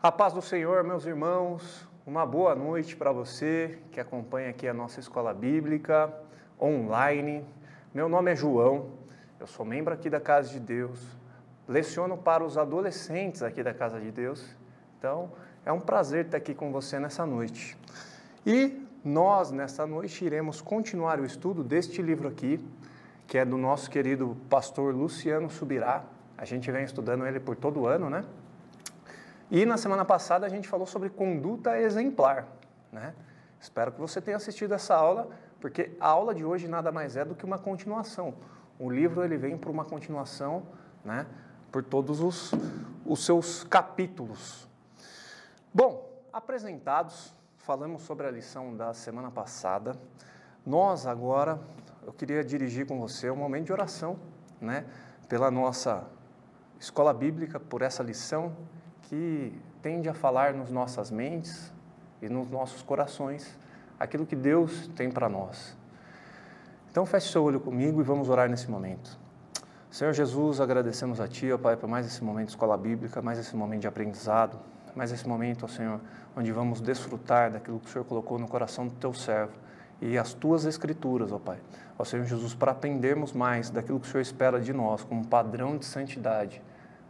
A paz do Senhor, meus irmãos, uma boa noite para você que acompanha aqui a nossa escola bíblica online. Meu nome é João, eu sou membro aqui da Casa de Deus, leciono para os adolescentes aqui da Casa de Deus, então é um prazer estar aqui com você nessa noite. E nós, nessa noite, iremos continuar o estudo deste livro aqui, que é do nosso querido pastor Luciano Subirá. A gente vem estudando ele por todo ano, né? E na semana passada a gente falou sobre conduta exemplar, né? Espero que você tenha assistido essa aula, porque a aula de hoje nada mais é do que uma continuação. O livro ele vem por uma continuação, né? Por todos os seus capítulos. Bom, apresentados, falamos sobre a lição da semana passada. Nós agora, eu queria dirigir com você um momento de oração, né? Pela nossa escola bíblica, por essa lição que tende a falar nas nossas mentes e nos nossos corações aquilo que Deus tem para nós. Então feche seu olho comigo e vamos orar nesse momento. Senhor Jesus, agradecemos a Ti, ó Pai, por mais esse momento de escola bíblica, mais esse momento de aprendizado, mais esse momento, ó Senhor, onde vamos desfrutar daquilo que o Senhor colocou no coração do Teu servo e as Tuas Escrituras, ó Pai. Ó Senhor Jesus, para aprendermos mais daquilo que o Senhor espera de nós como padrão de santidade,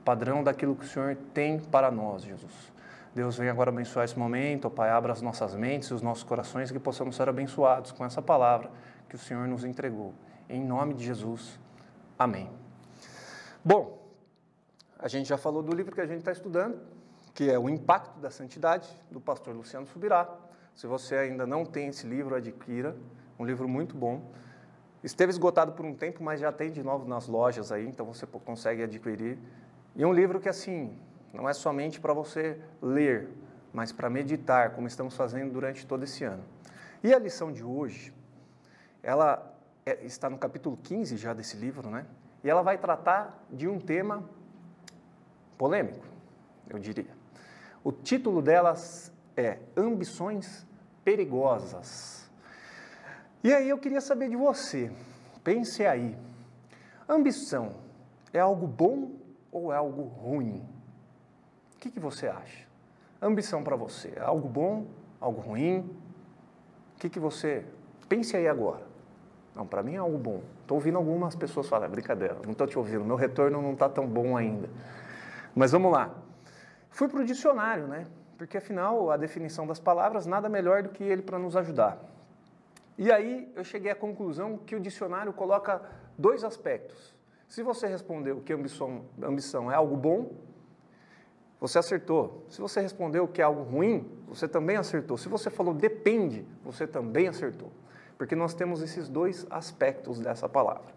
padrão daquilo que o Senhor tem para nós, Jesus. Deus, vem agora abençoar esse momento, ó Pai, abra as nossas mentes e os nossos corações, que possamos ser abençoados com essa palavra que o Senhor nos entregou. Em nome de Jesus, amém. Bom, a gente já falou do livro que a gente está estudando, que é O Impacto da Santidade, do pastor Luciano Subirá. Se você ainda não tem esse livro, adquira, um livro muito bom. Esteve esgotado por um tempo, mas já tem de novo nas lojas aí, então você consegue adquirir. E um livro que, assim, não é somente para você ler, mas para meditar, como estamos fazendo durante todo esse ano. E a lição de hoje, ela está no capítulo 15 já desse livro, né? E ela vai tratar de um tema polêmico, eu diria. O título delas é Ambições Perigosas. E aí eu queria saber de você, pense aí, ambição é algo bom ou é algo ruim? O que você acha? Ambição para você é algo bom, algo ruim? O que você... Pense aí agora. Não, para mim é algo bom. Estou ouvindo algumas pessoas falar, brincadeira, não estou te ouvindo, meu retorno não está tão bom ainda. Mas vamos lá. Fui para o dicionário, né? Porque afinal a definição das palavras nada melhor do que ele para nos ajudar. E aí eu cheguei à conclusão que o dicionário coloca dois aspectos. Se você respondeu que ambição é algo bom, você acertou. Se você respondeu que é algo ruim, você também acertou. Se você falou depende, você também acertou. Porque nós temos esses dois aspectos dessa palavra.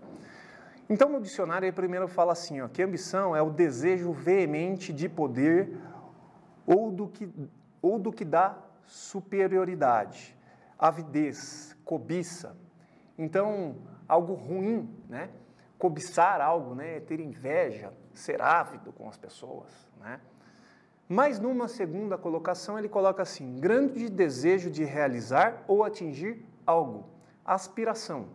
Então, no dicionário, ele primeiro fala assim, ó, que ambição é o desejo veemente de poder ou do que dá superioridade, avidez, cobiça. Então, algo ruim, né? Cobiçar algo, né? Ter inveja, ser ávido com as pessoas, né? Mas numa segunda colocação ele coloca assim, grande desejo de realizar ou atingir algo, aspiração.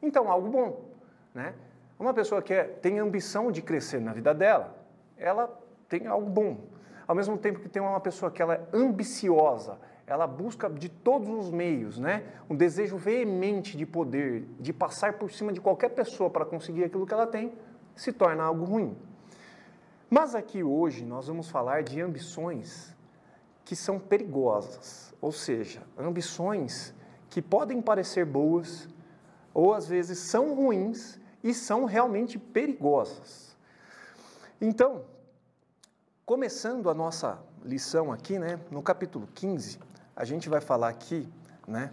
Então, algo bom, né? Uma pessoa que tem ambição de crescer na vida dela, ela tem algo bom. Ao mesmo tempo que tem uma pessoa que ela é ambiciosa, ela busca de todos os meios, né? Um desejo veemente de poder, de passar por cima de qualquer pessoa para conseguir aquilo que ela tem, se torna algo ruim. Mas aqui hoje nós vamos falar de ambições que são perigosas, ou seja, ambições que podem parecer boas ou às vezes são ruins e são realmente perigosas. Então, começando a nossa lição aqui, né, no capítulo 15, a gente vai falar aqui, né,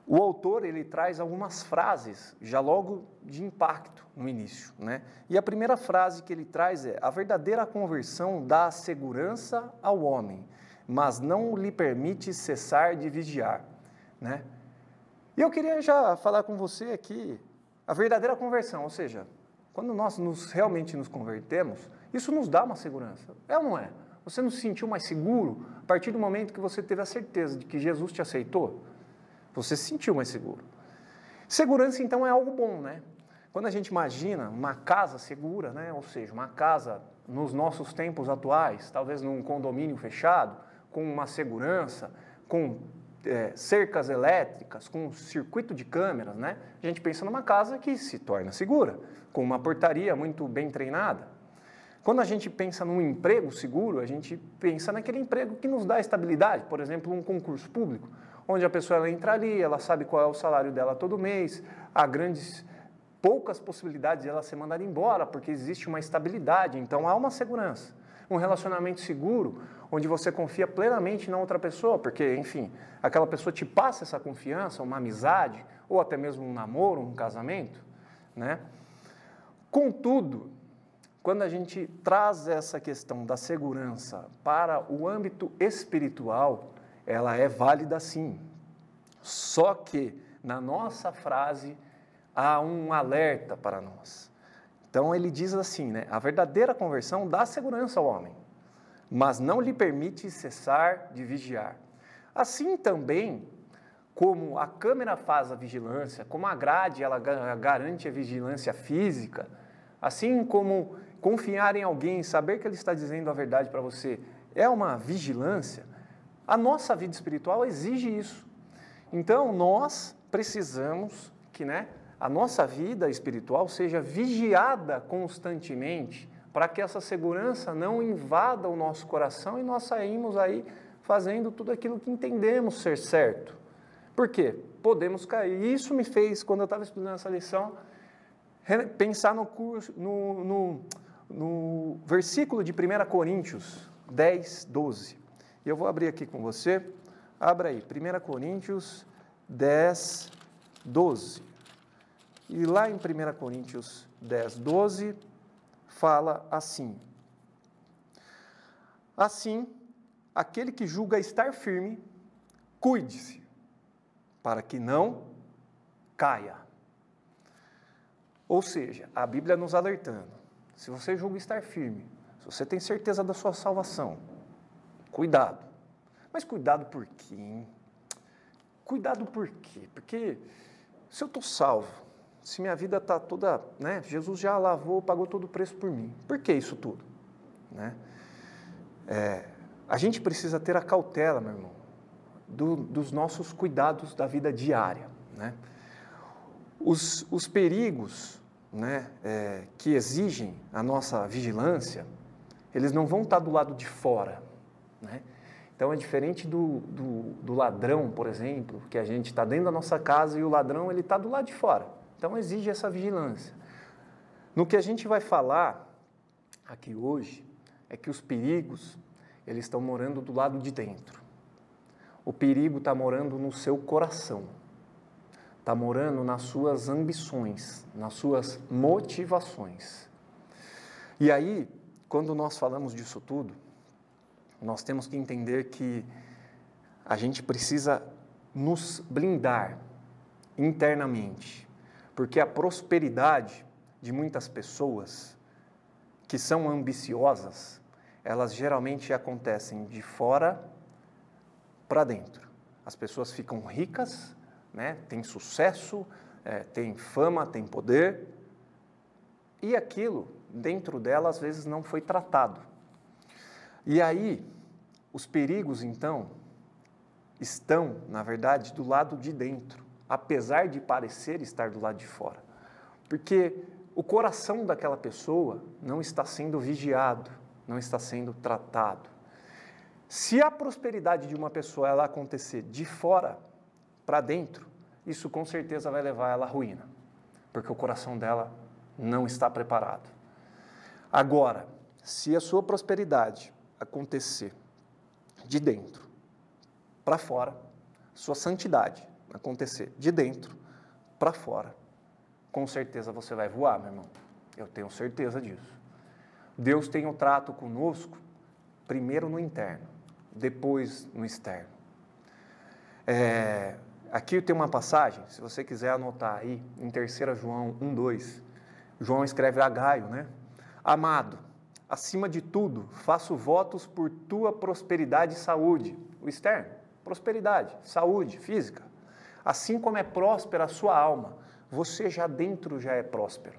o autor ele traz algumas frases já logo de impacto no início, né? E a primeira frase que ele traz é: a verdadeira conversão dá segurança ao homem, mas não lhe permite cessar de vigiar, né? E eu queria já falar com você aqui a verdadeira conversão, ou seja, quando nós realmente nos convertemos, isso nos dá uma segurança, é ou não é? Você não se sentiu mais seguro a partir do momento que você teve a certeza de que Jesus te aceitou? Você se sentiu mais seguro. Segurança, então, é algo bom, né? Quando a gente imagina uma casa segura, né? Ou seja, uma casa nos nossos tempos atuais, talvez num condomínio fechado, com uma segurança, com cercas elétricas, com um circuito de câmeras, né? A gente pensa numa casa que se torna segura, com uma portaria muito bem treinada. Quando a gente pensa num emprego seguro, a gente pensa naquele emprego que nos dá estabilidade, por exemplo, um concurso público, onde a pessoa ela entra ali, ela sabe qual é o salário dela todo mês, há poucas possibilidades de ela ser mandada embora, porque existe uma estabilidade, então há uma segurança. Um relacionamento seguro, onde você confia plenamente na outra pessoa, porque, enfim, aquela pessoa te passa essa confiança, uma amizade, ou até mesmo um namoro, um casamento, né? Contudo, quando a gente traz essa questão da segurança para o âmbito espiritual, ela é válida sim. Só que, na nossa frase, há um alerta para nós. Então, ele diz assim, né? A verdadeira conversão dá segurança ao homem, mas não lhe permite cessar de vigiar. Assim também, como a câmera faz a vigilância, como a grade ela garante a vigilância física, assim como confiar em alguém, saber que ele está dizendo a verdade para você, é uma vigilância, a nossa vida espiritual exige isso. Então, nós precisamos que, a nossa vida espiritual seja vigiada constantemente para que essa segurança não invada o nosso coração e nós saímos aí fazendo tudo aquilo que entendemos ser certo. Por quê? Podemos cair. Isso me fez, quando eu estava estudando essa lição, pensar no versículo de 1 Coríntios 10, 12. E eu vou abrir aqui com você. Abra aí, 1 Coríntios 10, 12. E lá em 1 Coríntios 10, 12, fala assim: assim, aquele que julga estar firme, cuide-se, para que não caia. Ou seja, a Bíblia nos alertando, se você julga estar firme, se você tem certeza da sua salvação, cuidado. Mas cuidado por quê, hein? Cuidado por quê? Porque se eu estou salvo, se minha vida está toda, Jesus já lavou, pagou todo o preço por mim. Por que isso tudo? A gente precisa ter a cautela, meu irmão, dos nossos cuidados da vida diária, Os perigos, que exigem a nossa vigilância, eles não vão estar do lado de fora, Então, é diferente do ladrão, por exemplo, que a gente está dentro da nossa casa e o ladrão ele está do lado de fora. Então, exige essa vigilância. No que a gente vai falar aqui hoje, é que os perigos, eles estão morando do lado de dentro. O perigo está morando no seu coração. Está morando nas suas ambições, nas suas motivações. E aí, quando nós falamos disso tudo, nós temos que entender que a gente precisa nos blindar internamente, porque a prosperidade de muitas pessoas que são ambiciosas, elas geralmente acontecem de fora para dentro. As pessoas ficam ricas, têm sucesso, têm fama, têm poder, e aquilo dentro dela às vezes não foi tratado. E aí, os perigos, então, estão, na verdade, do lado de dentro, apesar de parecer estar do lado de fora. Porque o coração daquela pessoa não está sendo vigiado, não está sendo tratado. Se a prosperidade de uma pessoa ela acontecer de fora para dentro, isso com certeza vai levar ela à ruína, porque o coração dela não está preparado. Agora, se a sua prosperidade acontecer de dentro para fora, sua santidade acontecer de dentro para fora, com certeza você vai voar, meu irmão. Eu tenho certeza disso. Deus tem um trato conosco, primeiro no interno, depois no externo. Aqui tem uma passagem, se você quiser anotar aí, em 3 João 1:2, João escreve a Gaio, Amado, acima de tudo, faço votos por tua prosperidade e saúde. O externo, prosperidade, saúde física. Assim como é próspera a sua alma, você já dentro já é próspero.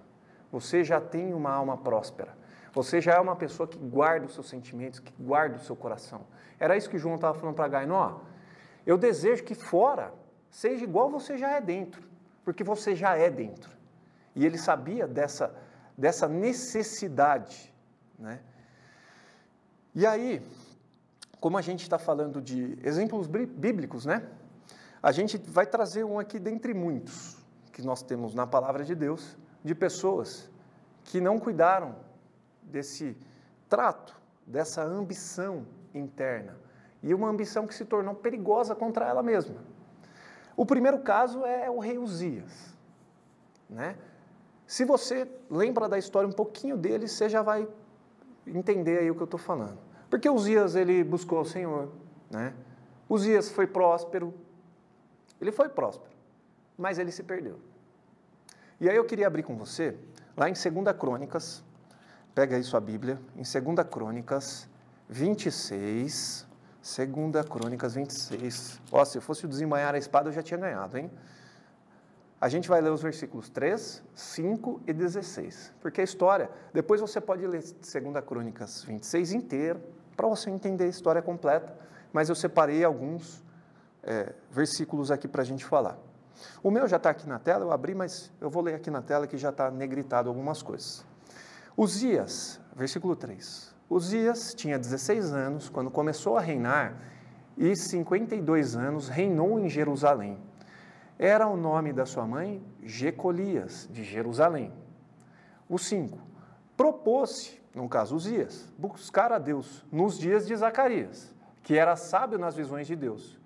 Você já tem uma alma próspera. Você já é uma pessoa que guarda os seus sentimentos, que guarda o seu coração. Era isso que João estava falando para Gaino, ó. Eu desejo que fora seja igual você já é dentro, porque você já é dentro. E ele sabia dessa necessidade, né? E aí, como a gente está falando de exemplos bíblicos, né? A gente vai trazer um aqui dentre muitos que nós temos na palavra de Deus, de pessoas que não cuidaram desse trato, dessa ambição interna, e uma ambição que se tornou perigosa contra ela mesma. O primeiro caso é o rei Uzias, né? Se você lembra da história um pouquinho dele, você já vai entender aí o que eu estou falando. Porque Uzias, ele buscou o Senhor, né? Uzias foi próspero, ele foi próspero, mas ele se perdeu. E aí eu queria abrir com você, lá em 2 Crônicas, pega aí sua Bíblia, em 2 Crônicas 26, 2 Crônicas 26. Ó, se eu fosse desembainhar a espada, eu já tinha ganhado, hein? A gente vai ler os versículos 3, 5 e 16, porque a história, depois você pode ler 2 Crônicas 26 inteiro, para você entender a história completa, mas eu separei alguns versículos aqui para a gente falar. O meu já está aqui na tela, eu abri, mas eu vou ler aqui na tela que já está negritado algumas coisas. Uzias, versículo 3. Uzias tinha 16 anos quando começou a reinar e 52 anos reinou em Jerusalém. Era o nome da sua mãe Jecolias, de Jerusalém. O 5. Propôs-se, no caso Uzias, buscar a Deus nos dias de Zacarias, que era sábio nas visões de Deus.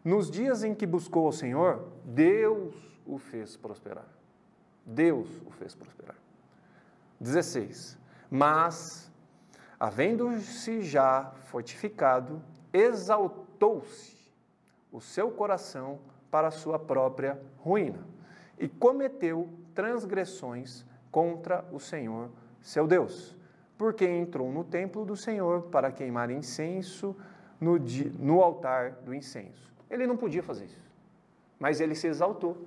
Nos dias em que buscou ao Senhor, Deus o fez prosperar. Deus o fez prosperar. 16. Mas, havendo-se já fortificado, exaltou-se o seu coração para a sua própria ruína e cometeu transgressões contra o Senhor, seu Deus, porque entrou no templo do Senhor para queimar incenso no altar do incenso. Ele não podia fazer isso, mas ele se exaltou,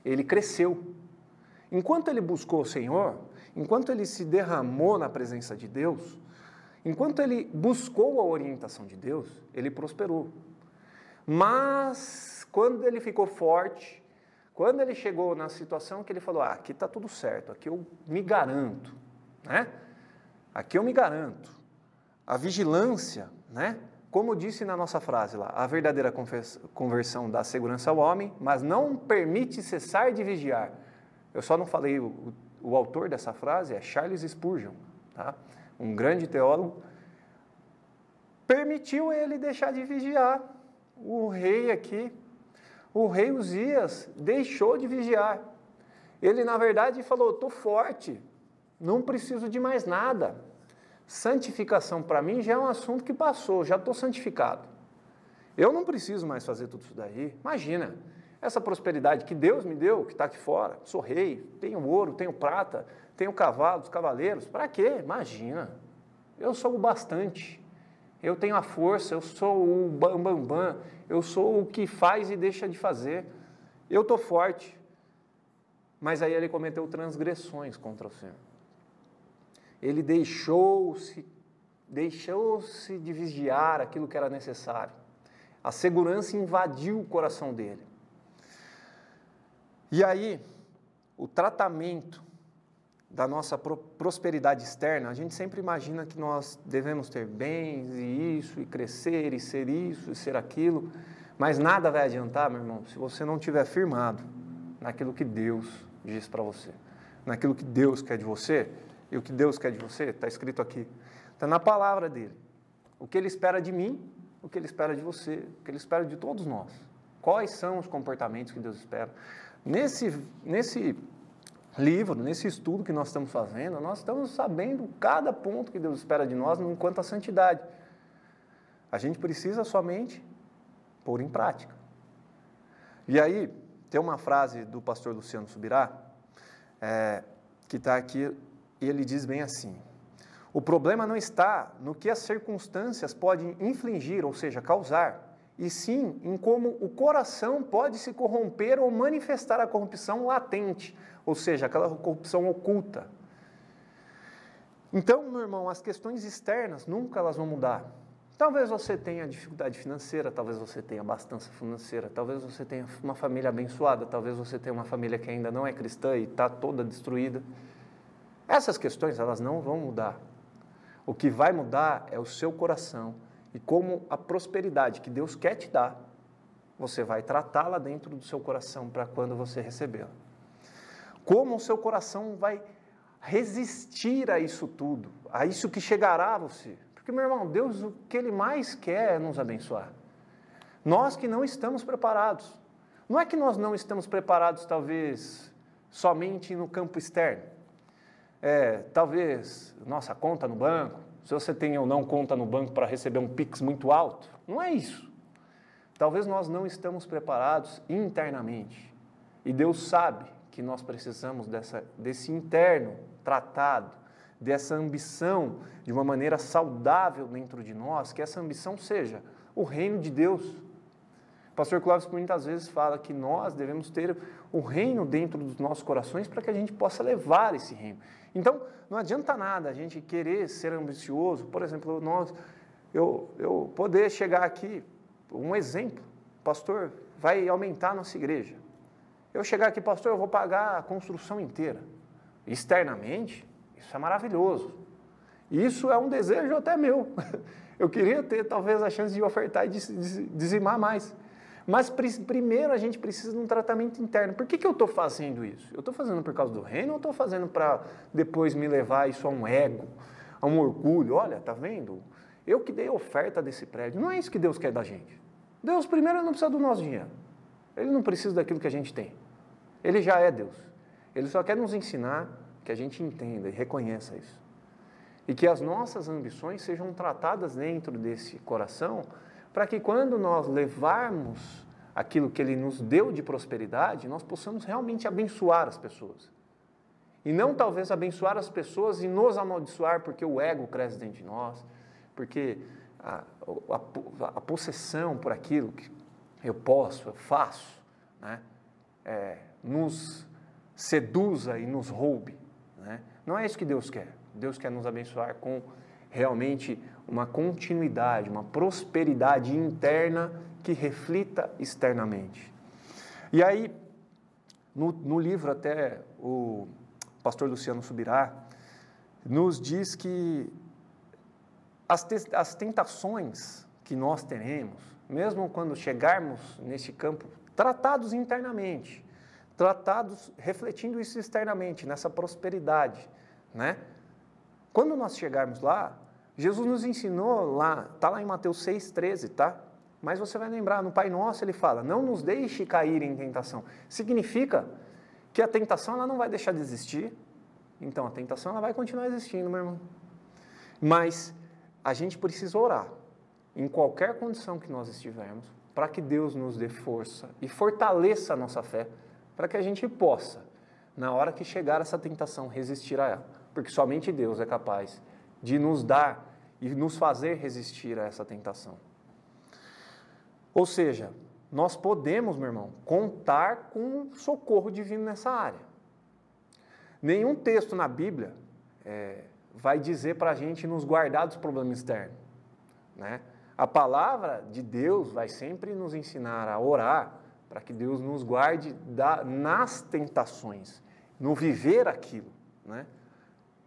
ele cresceu. Enquanto ele buscou o Senhor, enquanto ele se derramou na presença de Deus, enquanto ele buscou a orientação de Deus, ele prosperou. Mas, quando ele ficou forte, quando ele chegou na situação que ele falou, aqui está tudo certo, aqui eu me garanto, né? Aqui eu me garanto. A vigilância, né? Como disse na nossa frase lá, a verdadeira conversão dá segurança ao homem, mas não permite cessar de vigiar. Eu só não falei, o autor dessa frase é Charles Spurgeon, tá? Um grande teólogo. Permitiu ele deixar de vigiar. O rei aqui, o rei Uzias, deixou de vigiar. Ele, na verdade, falou, estou forte, não preciso de mais nada. Santificação, para mim, já é um assunto que passou, já estou santificado. Eu não preciso mais fazer tudo isso daí. Imagina, essa prosperidade que Deus me deu, que está aqui fora, sou rei, tenho ouro, tenho prata, tenho cavalos, cavaleiros, para quê? Imagina, eu sou o bastante. Eu tenho a força, eu sou o bambambam, eu sou o que faz e deixa de fazer. Eu estou forte. Mas aí ele cometeu transgressões contra o Senhor. Ele deixou-se de vigiar aquilo que era necessário. A segurança invadiu o coração dele. E aí, o tratamento da nossa prosperidade externa, a gente sempre imagina que nós devemos ter bens e isso, e crescer, e ser isso, e ser aquilo, mas nada vai adiantar, meu irmão, se você não estiver firmado naquilo que Deus diz para você, naquilo que Deus quer de você, e o que Deus quer de você está escrito aqui, está na palavra dele. O que ele espera de mim, o que ele espera de você, o que ele espera de todos nós. Quais são os comportamentos que Deus espera? Nesse livro, nesse estudo que nós estamos fazendo, nós estamos sabendo cada ponto que Deus espera de nós enquanto a santidade. A gente precisa somente pôr em prática. E aí, tem uma frase do pastor Luciano Subirá, que está aqui, e ele diz bem assim, o problema não está no que as circunstâncias podem infligir, ou seja, causar, e sim em como o coração pode se corromper ou manifestar a corrupção latente, ou seja, aquela corrupção oculta. Então, meu irmão, as questões externas nunca elas vão mudar. Talvez você tenha dificuldade financeira, talvez você tenha abastança financeira, talvez você tenha uma família abençoada, talvez você tenha uma família que ainda não é cristã e está toda destruída. Essas questões, elas não vão mudar. O que vai mudar é o seu coração e como a prosperidade que Deus quer te dar, você vai tratá-la dentro do seu coração para quando você recebê-la. Como o seu coração vai resistir a isso tudo, a isso que chegará a você. Porque, meu irmão, Deus, o que Ele mais quer é nos abençoar. Nós que não estamos preparados. Não é que nós não estamos preparados, talvez, somente no campo externo. Talvez, nossa, conta no banco, se você tem ou não conta no banco para receber um Pix muito alto. Não é isso. Talvez nós não estamos preparados internamente. E Deus sabe que nós precisamos desse interno tratado, dessa ambição de uma maneira saudável dentro de nós, que essa ambição seja o reino de Deus. O pastor Clóvis muitas vezes fala que nós devemos ter o reino dentro dos nossos corações para que a gente possa levar esse reino. Então, não adianta nada a gente querer ser ambicioso. Por exemplo, eu poder chegar aqui, um exemplo, pastor, vai aumentar a nossa igreja. Eu chegar aqui, pastor, eu vou pagar a construção inteira. Externamente, isso é maravilhoso. Isso é um desejo até meu. Eu queria ter, talvez, a chance de ofertar e dizimar mais. Mas primeiro a gente precisa de um tratamento interno. Por que eu estou fazendo isso? Eu estou fazendo por causa do reino ou estou fazendo para depois me levar isso a um ego, a um orgulho? Olha, tá vendo? Eu que dei a oferta desse prédio. Não é isso que Deus quer da gente. Deus primeiro não precisa do nosso dinheiro. Ele não precisa daquilo que a gente tem. Ele já é Deus. Ele só quer nos ensinar que a gente entenda e reconheça isso. E que as nossas ambições sejam tratadas dentro desse coração, para que quando nós levarmos aquilo que Ele nos deu de prosperidade, nós possamos realmente abençoar as pessoas. E não talvez abençoar as pessoas e nos amaldiçoar porque o ego cresce dentro de nós, porque a possessão por aquilo que eu posso, eu faço, né, nos seduza e nos roube. Né? Não é isso que Deus quer. Deus quer nos abençoar com realmente uma continuidade, uma prosperidade interna que reflita externamente. E aí, no livro até o pastor Luciano Subirá nos diz que as tentações que nós teremos, mesmo quando chegarmos nesse campo, tratados internamente, tratados refletindo isso externamente, nessa prosperidade, né? Quando nós chegarmos lá, Jesus nos ensinou lá, está lá em Mateus 6,13, tá? Mas você vai lembrar, no Pai Nosso ele fala, não nos deixe cair em tentação. Significa que a tentação ela não vai deixar de existir, então a tentação ela vai continuar existindo, meu irmão. Mas a gente precisa orar, em qualquer condição que nós estivermos, para que Deus nos dê força e fortaleça a nossa fé, para que a gente possa, na hora que chegar essa tentação, resistir a ela. Porque somente Deus é capaz de nos dar e nos fazer resistir a essa tentação. Ou seja, nós podemos, meu irmão, contar com socorro divino nessa área. Nenhum texto na Bíblia vai dizer para a gente nos guardar dos problemas externos. Né? A palavra de Deus vai sempre nos ensinar a orar para que Deus nos guarde nas tentações, no viver aquilo. Né?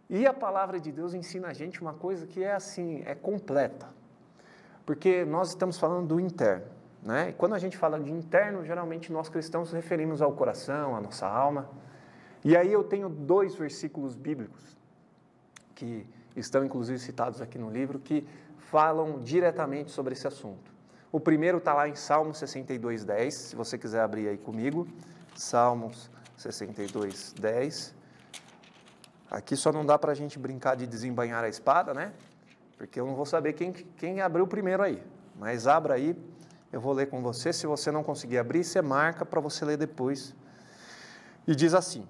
E a palavra de Deus ensina a gente uma coisa que é assim, é completa. Porque nós estamos falando do interno. Né? E quando a gente fala de interno, geralmente nós cristãos nos referimos ao coração, à nossa alma. E aí eu tenho 2 versículos bíblicos, que estão inclusive citados aqui no livro, que falam diretamente sobre esse assunto. O primeiro está lá em Salmos 62:10, se você quiser abrir aí comigo. Salmos 62:10. Aqui só não dá para a gente brincar de desembainhar a espada, né? Porque eu não vou saber quem abriu primeiro aí. Mas abra aí, eu vou ler com você. Se você não conseguir abrir, você marca para você ler depois. E diz assim: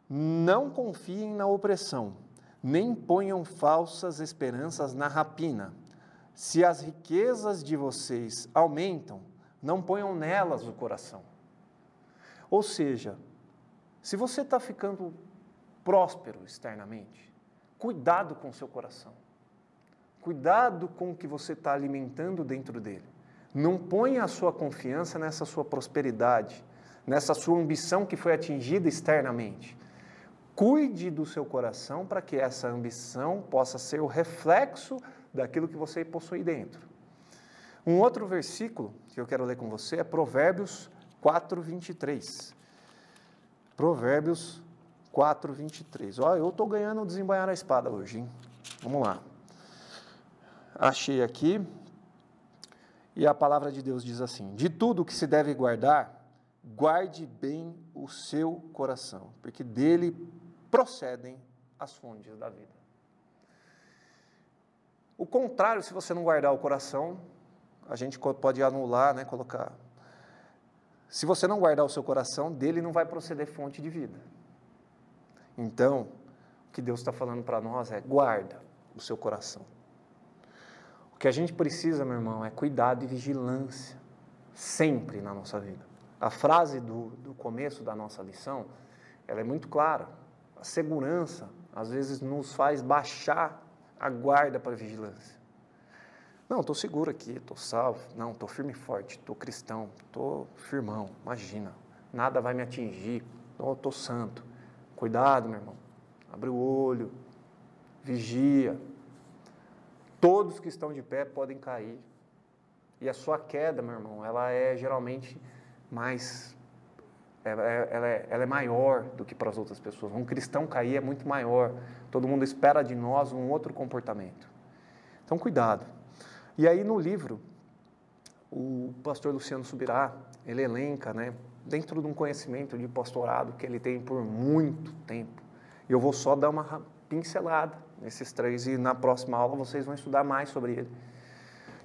não confiem na opressão, nem ponham falsas esperanças na rapina. Se as riquezas de vocês aumentam, não ponham nelas o coração. Ou seja, se você está ficando próspero externamente, cuidado com o seu coração. Cuidado com o que você está alimentando dentro dele. Não ponha a sua confiança nessa sua prosperidade, nessa sua ambição que foi atingida externamente. Cuide do seu coração para que essa ambição possa ser o reflexo daquilo que você possui dentro. Um outro versículo que eu quero ler com você é Provérbios 4:23. Provérbios 4:23. Ó, eu estou ganhando o desembainhar a espada hoje, hein? Vamos lá. Achei aqui. E a palavra de Deus diz assim: de tudo que se deve guardar, guarde bem o seu coração, porque dele procedem as fontes da vida. O contrário, se você não guardar o coração, a gente pode anular, né, colocar. Se você não guardar o seu coração, dele não vai proceder fonte de vida. Então, o que Deus está falando para nós é: guarda o seu coração. O que a gente precisa, meu irmão, é cuidado e vigilância, sempre na nossa vida. A frase do começo da nossa lição, ela é muito clara. A segurança, às vezes, nos faz baixar a guarda para a vigilância. Não, estou seguro aqui, estou salvo. Não, estou firme e forte, estou cristão, estou firmão, imagina. Nada vai me atingir, estou santo. Cuidado, meu irmão. Abre o olho, vigia. Todos que estão de pé podem cair. E a sua queda, meu irmão, ela é geralmente mais... Ela é maior do que para as outras pessoas. Um cristão cair é muito maior. Todo mundo espera de nós um outro comportamento. Então, cuidado. E aí, no livro, o pastor Luciano Subirá, ele elenca, né, dentro de um conhecimento de pastorado que ele tem por muito tempo. E eu vou só dar uma pincelada nesses três, e na próxima aula vocês vão estudar mais sobre ele.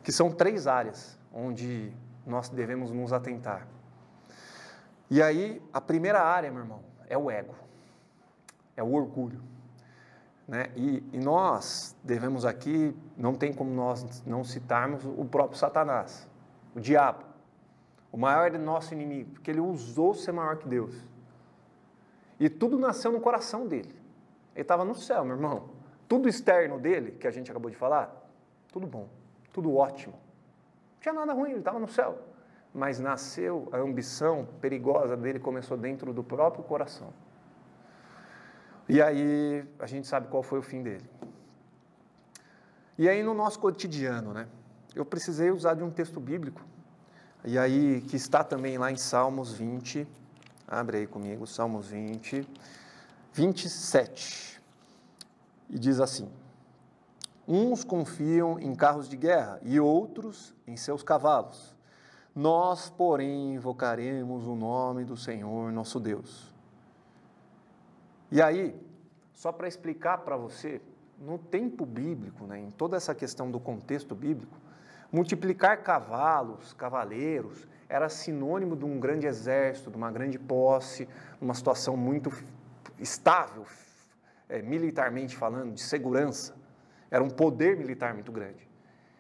Que são 3 áreas onde nós devemos nos atentar. E aí, a primeira área, meu irmão, é o ego, é o orgulho. Né? E nós devemos aqui, não tem como nós não citarmos o próprio Satanás, o diabo, o maior nosso inimigo, porque ele usou ser maior que Deus. E tudo nasceu no coração dele. Ele estava no céu, meu irmão. Tudo externo dele, que a gente acabou de falar, tudo bom, tudo ótimo. Não tinha nada ruim, ele estava no céu. Mas nasceu, a ambição perigosa dele começou dentro do próprio coração. E aí a gente sabe qual foi o fim dele. E aí no nosso cotidiano, né? Eu precisei usar de um texto bíblico, e aí que está também lá em Salmos 20, abre aí comigo, Salmos 20, 27, e diz assim: uns confiam em carros de guerra e outros em seus cavalos. Nós, porém, invocaremos o nome do Senhor nosso Deus. E aí, só para explicar para você, no tempo bíblico, né, em toda essa questão do contexto bíblico, multiplicar cavalos, cavaleiros, era sinônimo de um grande exército, de uma grande posse, uma situação muito estável, militarmente falando, de segurança. Era um poder militar muito grande.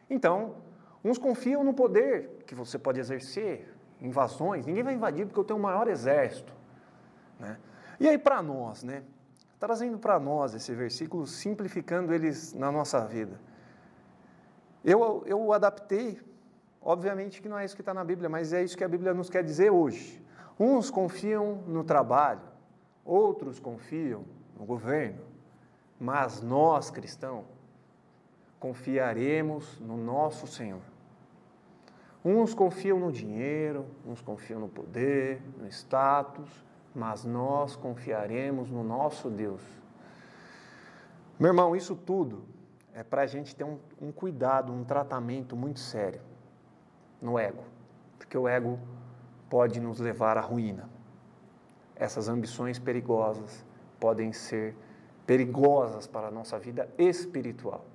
Então, uns confiam no poder que você pode exercer, invasões. Ninguém vai invadir porque eu tenho o maior exército. Né? E aí para nós, né? Trazendo para nós esse versículo, simplificando eles na nossa vida. Eu adaptei, obviamente que não é isso que está na Bíblia, mas é isso que a Bíblia nos quer dizer hoje. Uns confiam no trabalho, outros confiam no governo, mas nós, cristãos, confiaremos no nosso Senhor. Uns confiam no dinheiro, uns confiam no poder, no status, mas nós confiaremos no nosso Deus. Meu irmão, isso tudo é para a gente ter um cuidado, um tratamento muito sério no ego, porque o ego pode nos levar à ruína. Essas ambições perigosas podem ser perigosas para a nossa vida espiritual.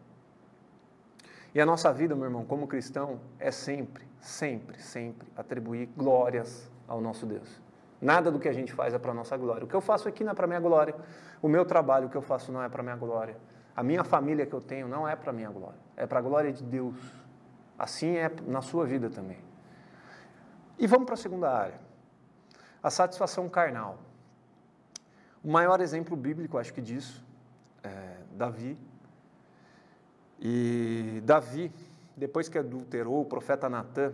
E a nossa vida, meu irmão, como cristão, é sempre, sempre, sempre atribuir glórias ao nosso Deus. Nada do que a gente faz é para a nossa glória. O que eu faço aqui não é para a minha glória. O meu trabalho, o que eu faço não é para a minha glória. A minha família que eu tenho não é para a minha glória. É para a glória de Deus. Assim é na sua vida também. E vamos para a segunda área. A satisfação carnal. O maior exemplo bíblico, acho que disso, Davi. E Davi, depois que adulterou, o profeta Natã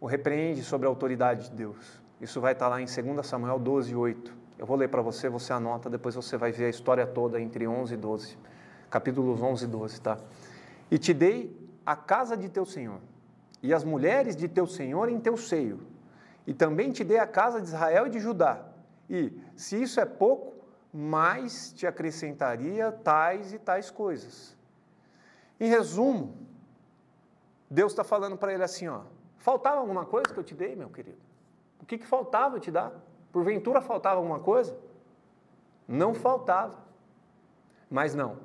o repreende sobre a autoridade de Deus. Isso vai estar lá em 2 Samuel 12:8. Eu vou ler para você, você anota, depois você vai ver a história toda entre 11 e 12. Capítulos 11 e 12, tá? E te dei a casa de teu senhor, e as mulheres de teu senhor em teu seio, e também te dei a casa de Israel e de Judá. E, se isso é pouco, mais te acrescentaria tais e tais coisas. Em resumo, Deus está falando para ele assim, ó, faltava alguma coisa que eu te dei, meu querido? O que faltava eu te dar? Porventura faltava alguma coisa? Não faltava. Mas não.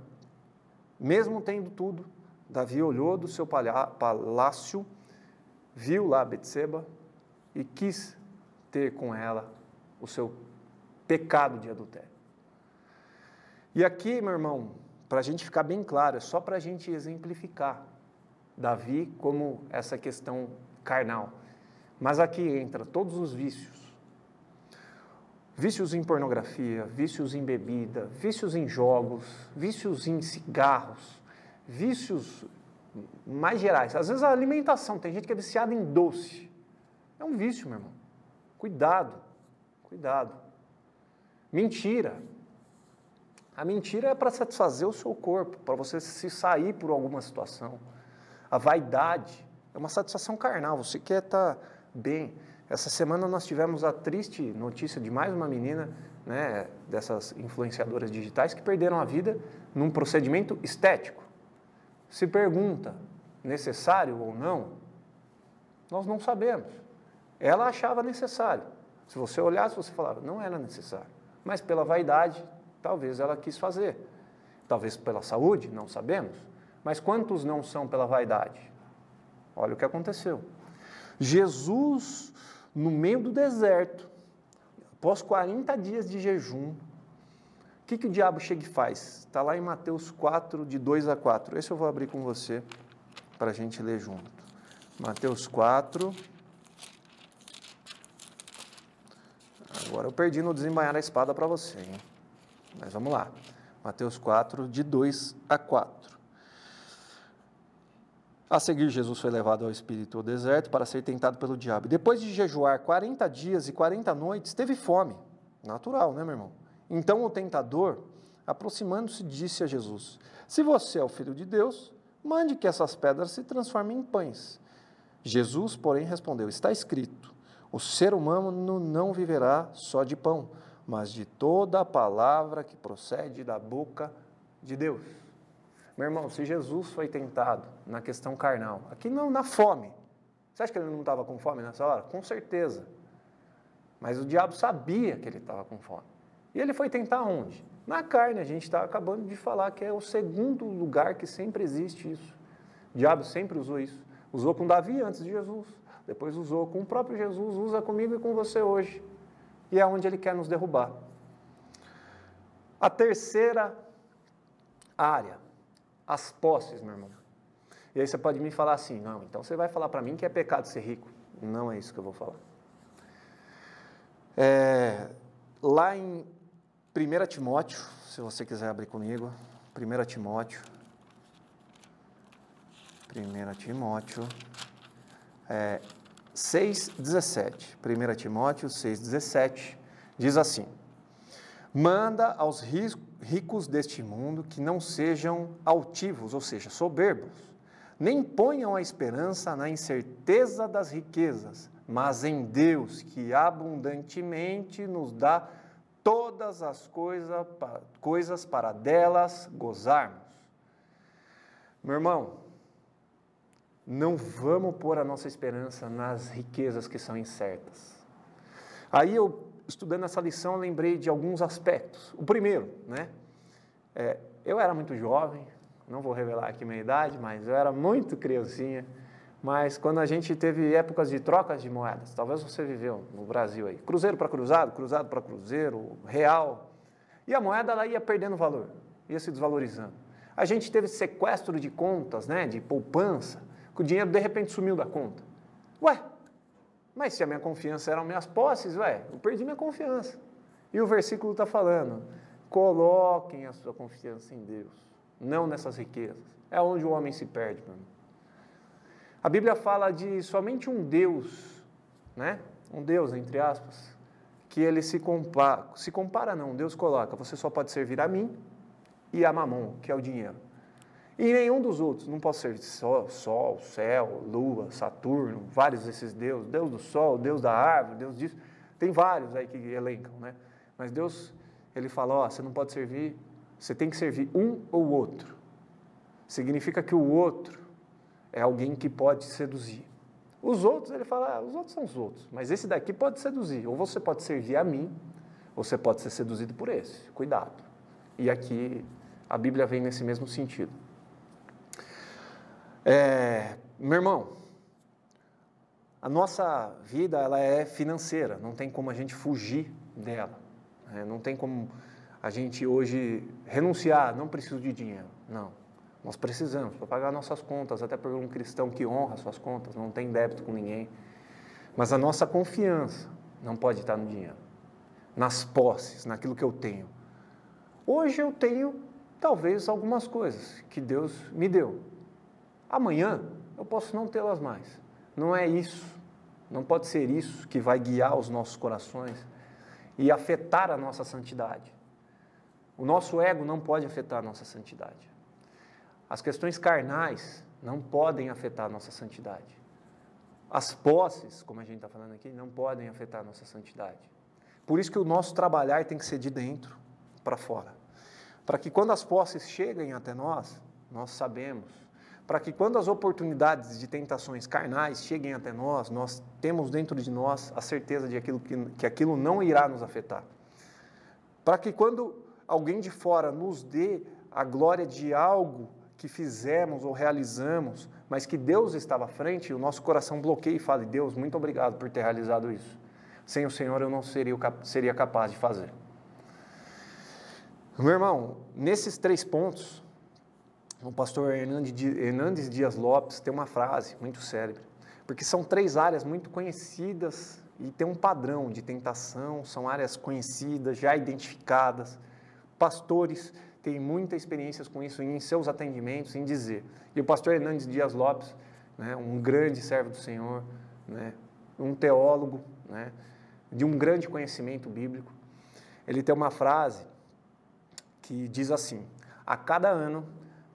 Mesmo tendo tudo, Davi olhou do seu palácio, viu lá Betseba e quis ter com ela o seu pecado de adultério. E aqui, meu irmão, para a gente ficar bem claro, é só para a gente exemplificar Davi como essa questão carnal. Mas aqui entra todos os vícios. Vícios em pornografia, vícios em bebida, vícios em jogos, vícios em cigarros, vícios mais gerais. Às vezes a alimentação, tem gente que é viciada em doce. É um vício, meu irmão. Cuidado, cuidado. Mentira. A mentira é para satisfazer o seu corpo, para você se sair por alguma situação. A vaidade é uma satisfação carnal, você quer estar bem. Essa semana nós tivemos a triste notícia de mais uma menina, né, dessas influenciadoras digitais, que perderam a vida num procedimento estético. Se pergunta, necessário ou não? Nós não sabemos. Ela achava necessário. Se você olhasse, você falava, não era necessário. Mas pela vaidade, talvez ela quis fazer. Talvez pela saúde, não sabemos. Mas quantos não são pela vaidade? Olha o que aconteceu. Jesus, no meio do deserto, após 40 dias de jejum, o que o diabo chega e faz? Está lá em Mateus 4, de 2 a 4. Esse eu vou abrir com você, para a gente ler junto. Mateus 4. Agora eu perdi no desembainhar a espada para você, hein? Mas vamos lá. Mateus 4, de 2 a 4. A seguir, Jesus foi levado ao Espírito ao deserto para ser tentado pelo diabo. Depois de jejuar 40 dias e 40 noites, teve fome. Natural, né, meu irmão? Então o tentador, aproximando-se, disse a Jesus, se você é o Filho de Deus, mande que essas pedras se transformem em pães. Jesus, porém, respondeu, está escrito, o ser humano não viverá só de pão, mas de toda a palavra que procede da boca de Deus. Meu irmão, se Jesus foi tentado na questão carnal, aqui não, na fome, você acha que ele não estava com fome nessa hora? Com certeza. Mas o diabo sabia que ele estava com fome. E ele foi tentar onde? Na carne, a gente está acabando de falar que é o segundo lugar que sempre existe isso. O diabo sempre usou isso. Usou com Davi antes de Jesus, depois usou com o próprio Jesus, usa comigo e com você hoje. E é onde ele quer nos derrubar. A terceira área, as posses, meu irmão. E aí você pode me falar assim, não, então você vai falar para mim que é pecado ser rico. Não é isso que eu vou falar. Lá em 1 Timóteo, se você quiser abrir comigo, 1 Timóteo 6,17. 1 Timóteo 6,17 diz assim, manda aos ricos deste mundo que não sejam altivos, ou seja, soberbos, nem ponham a esperança na incerteza das riquezas, mas em Deus, que abundantemente nos dá todas as coisas para delas gozarmos. Meu irmão, não vamos pôr a nossa esperança nas riquezas que são incertas. Aí eu, estudando essa lição, lembrei de alguns aspectos. O primeiro, né? Eu era muito jovem, não vou revelar aqui minha idade, mas eu era muito criancinha. Mas quando a gente teve épocas de trocas de moedas, talvez você viveu no Brasil aí, cruzeiro para cruzado, cruzado para cruzeiro, real, e a moeda ela ia perdendo valor, ia se desvalorizando. A gente teve sequestro de contas, né, de poupança, que o dinheiro de repente sumiu da conta. Ué, mas se a minha confiança eram minhas posses, eu perdi minha confiança. E o versículo está falando Coloquem a sua confiança em Deus, não nessas riquezas. É onde o homem se perde, meu irmão. A Bíblia fala de somente um Deus, né? Um Deus, entre aspas, que ele se compara não, Deus coloca, você só pode servir a mim e a Mamon, que é o dinheiro. E nenhum dos outros, não posso servir sol, céu, lua, Saturno, vários desses deuses, Deus do sol, Deus da árvore, Deus disso, tem vários aí que elencam, né? Mas Deus, ele fala, ó, você não pode servir, você tem que servir um ou outro. Significa que o outro é alguém que pode seduzir. Os outros, ele fala, os outros são os outros, mas esse daqui pode seduzir. Ou você pode servir a mim, ou você pode ser seduzido por esse. Cuidado. E aqui a Bíblia vem nesse mesmo sentido. Meu irmão, a nossa vida ela é financeira, não tem como a gente fugir dela. Não tem como a gente hoje renunciar, não preciso de dinheiro. Não. Nós precisamos para pagar nossas contas, até por um cristão que honra suas contas, não tem débito com ninguém. Mas a nossa confiança não pode estar no dinheiro, nas posses, naquilo que eu tenho. Hoje eu tenho, talvez, algumas coisas que Deus me deu. Amanhã eu posso não tê-las mais. Não é isso, não pode ser isso que vai guiar os nossos corações e afetar a nossa santidade. O nosso ego não pode afetar a nossa santidade. As questões carnais não podem afetar a nossa santidade. As posses, como a gente está falando aqui, não podem afetar a nossa santidade. Por isso que o nosso trabalhar tem que ser de dentro para fora. Para que quando as posses cheguem até nós, nós sabemos. Para que quando as oportunidades de tentações carnais cheguem até nós, nós temos dentro de nós a certeza de que aquilo não irá nos afetar. Para que quando alguém de fora nos dê a glória de algo que fizemos ou realizamos, mas que Deus estava à frente, o nosso coração bloqueia e fala, Deus, muito obrigado por ter realizado isso. Sem o Senhor eu não seria capaz de fazer. Meu irmão, nesses 3 pontos, o pastor Hernandes Dias Lopes tem uma frase muito célebre, porque são 3 áreas muito conhecidas e tem um padrão de tentação, são áreas conhecidas, já identificadas. Pastores têm muita experiência com isso em seus atendimentos, em dizer. E o pastor Hernandes Dias Lopes, né, um grande servo do Senhor, né, um teólogo, né, de um grande conhecimento bíblico, ele tem uma frase que diz assim, a cada ano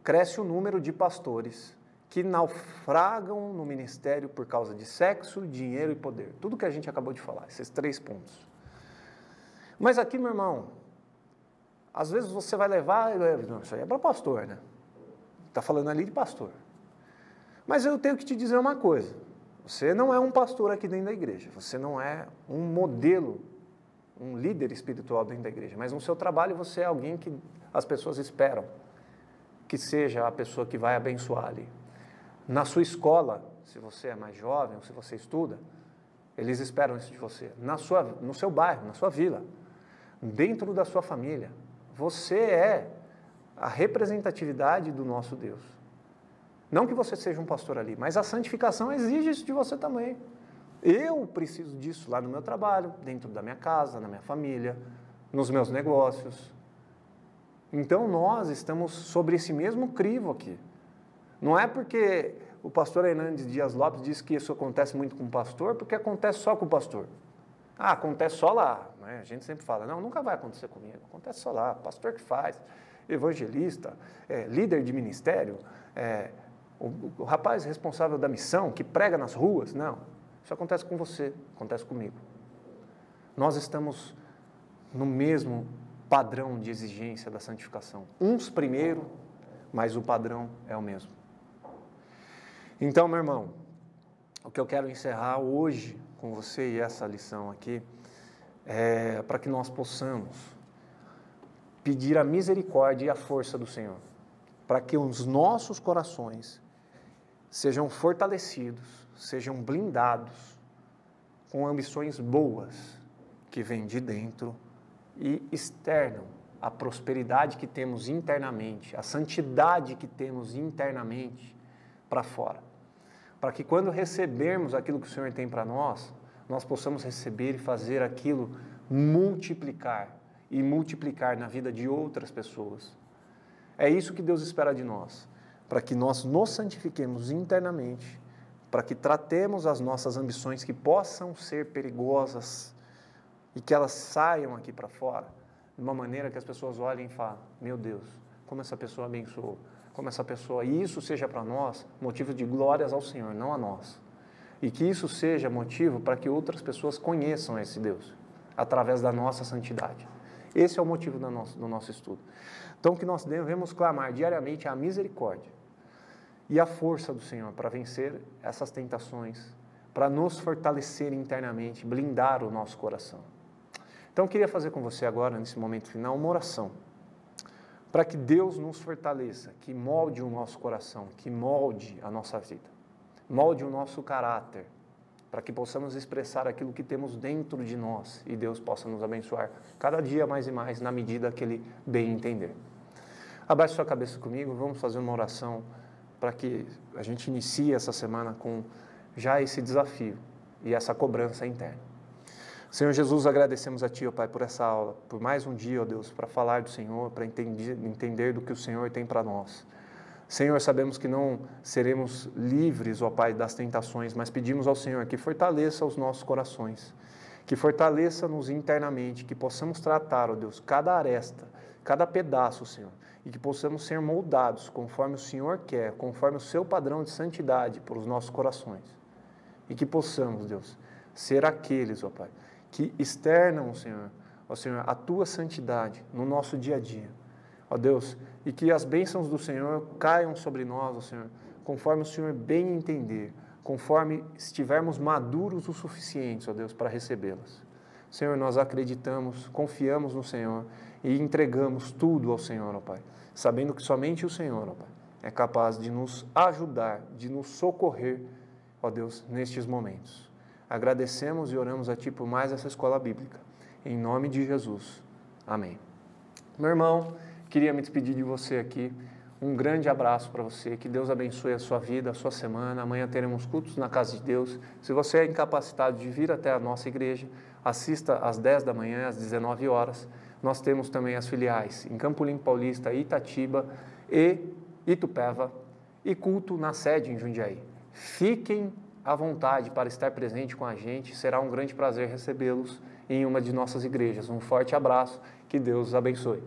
cresce o número de pastores que naufragam no ministério por causa de sexo, dinheiro e poder. Tudo que a gente acabou de falar, esses 3 pontos. Mas aqui, meu irmão, às vezes você vai levar, não, isso aí é para pastor, né? Está falando ali de pastor. Mas eu tenho que te dizer uma coisa, você não é um pastor aqui dentro da igreja, você não é um modelo, um líder espiritual dentro da igreja, mas no seu trabalho você é alguém que as pessoas esperam que seja a pessoa que vai abençoar ali. Na sua escola, se você é mais jovem ou se você estuda, eles esperam isso de você. No seu bairro, na sua vila, dentro da sua família, você é a representatividade do nosso Deus. Não que você seja um pastor ali, mas a santificação exige isso de você também. Eu preciso disso lá no meu trabalho, dentro da minha casa, na minha família, nos meus negócios. Então nós estamos sobre esse mesmo crivo aqui. Não é porque o pastor Hernandes Dias Lopes diz que isso acontece muito com o pastor, porque acontece só com o pastor. Ah, acontece só lá, né? A gente sempre fala, não, nunca vai acontecer comigo, acontece só lá, pastor que faz, evangelista, líder de ministério, o rapaz responsável da missão, que prega nas ruas, não, isso acontece com você, acontece comigo. Nós estamos no mesmo padrão de exigência da santificação, uns primeiro, mas o padrão é o mesmo. Então, meu irmão, o que eu quero encerrar hoje com você e essa lição aqui é para que nós possamos pedir a misericórdia e a força do Senhor, para que os nossos corações sejam fortalecidos, sejam blindados com ambições boas que vêm de dentro e externam a prosperidade que temos internamente, a santidade que temos internamente para fora. Para que quando recebermos aquilo que o Senhor tem para nós, nós possamos receber e fazer aquilo multiplicar e multiplicar na vida de outras pessoas. É isso que Deus espera de nós, para que nós nos santifiquemos internamente, para que tratemos as nossas ambições que possam ser perigosas e que elas saiam aqui para fora, de uma maneira que as pessoas olhem e falem, meu Deus, como essa pessoa abençoou, como essa pessoa, e isso seja para nós motivo de glórias ao Senhor, não a nós. E que isso seja motivo para que outras pessoas conheçam esse Deus, através da nossa santidade. Esse é o motivo do nosso estudo. Então, que nós devemos clamar diariamente a misericórdia e a força do Senhor para vencer essas tentações, para nos fortalecer internamente, blindar o nosso coração. Então, eu queria fazer com você agora, nesse momento final, uma oração, para que Deus nos fortaleça, que molde o nosso coração, que molde a nossa vida, molde o nosso caráter, para que possamos expressar aquilo que temos dentro de nós e Deus possa nos abençoar cada dia mais e mais, na medida que Ele bem entender. Abaixe sua cabeça comigo, vamos fazer uma oração para que a gente inicie essa semana com já esse desafio e essa cobrança interna. Senhor Jesus, agradecemos a Ti, ó Pai, por essa aula, por mais um dia, ó Deus, para falar do Senhor, para entender do que o Senhor tem para nós. Senhor, sabemos que não seremos livres, ó Pai, das tentações, mas pedimos ao Senhor que fortaleça os nossos corações, que fortaleça-nos internamente, que possamos tratar, ó Deus, cada aresta, cada pedaço, Senhor, e que possamos ser moldados conforme o Senhor quer, conforme o Seu padrão de santidade para os nossos corações. E que possamos, Deus, ser aqueles, ó Pai, que externam, Senhor, a Tua santidade no nosso dia a dia. Ó Deus, e que as bênçãos do Senhor caiam sobre nós, ó Senhor, conforme o Senhor bem entender, conforme estivermos maduros o suficientes, ó Deus, para recebê-las. Senhor, nós acreditamos, confiamos no Senhor e entregamos tudo ao Senhor, ó Pai, sabendo que somente o Senhor, ó Pai, é capaz de nos ajudar, de nos socorrer, ó Deus, nestes momentos. Agradecemos e oramos a Ti por mais essa escola bíblica. Em nome de Jesus. Amém. Meu irmão, queria me despedir de você aqui. Um grande abraço para você. Que Deus abençoe a sua vida, a sua semana. Amanhã teremos cultos na casa de Deus. Se você é incapacitado de vir até a nossa igreja, assista às 10 da manhã, às 19 horas. Nós temos também as filiais em Campo Limpo Paulista, Itatiba e Itupeva e culto na sede em Jundiaí. Fiquem à vontade para estar presente com a gente. Será um grande prazer recebê-los em uma de nossas igrejas. Um forte abraço. Que Deus os abençoe.